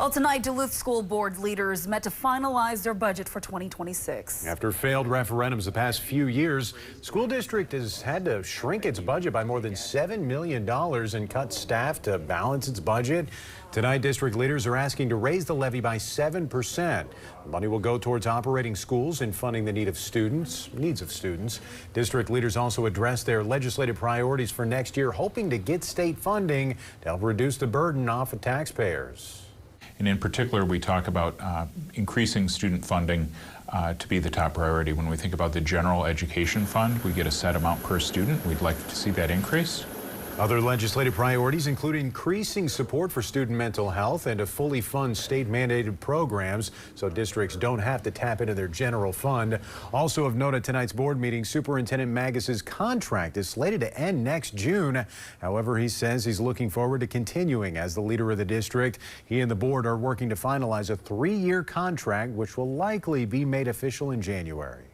Well, tonight, Duluth School Board leaders met to finalize their budget for 2026. After failed referendums the past few years, the school district has had to shrink its budget by more than $7 million and cut staff to balance its budget. Tonight, district leaders are asking to raise the levy by 7%. The money will go towards operating schools and funding the needs of students. District leaders also addressed their legislative priorities for next year, hoping to get state funding to help reduce the burden off of taxpayers. And in particular, we talk about increasing student funding to be the top priority. When we think about the general education fund, we get a set amount per student. We'd like to see that increase. Other legislative priorities include increasing support for student mental health and to fully fund state-mandated programs so districts don't have to tap into their general fund. Also of note at tonight's board meeting, Superintendent Magus's contract is slated to end next June. However, he says he's looking forward to continuing as the leader of the district. He and the board are working to finalize a 3-year contract, which will likely be made official in January.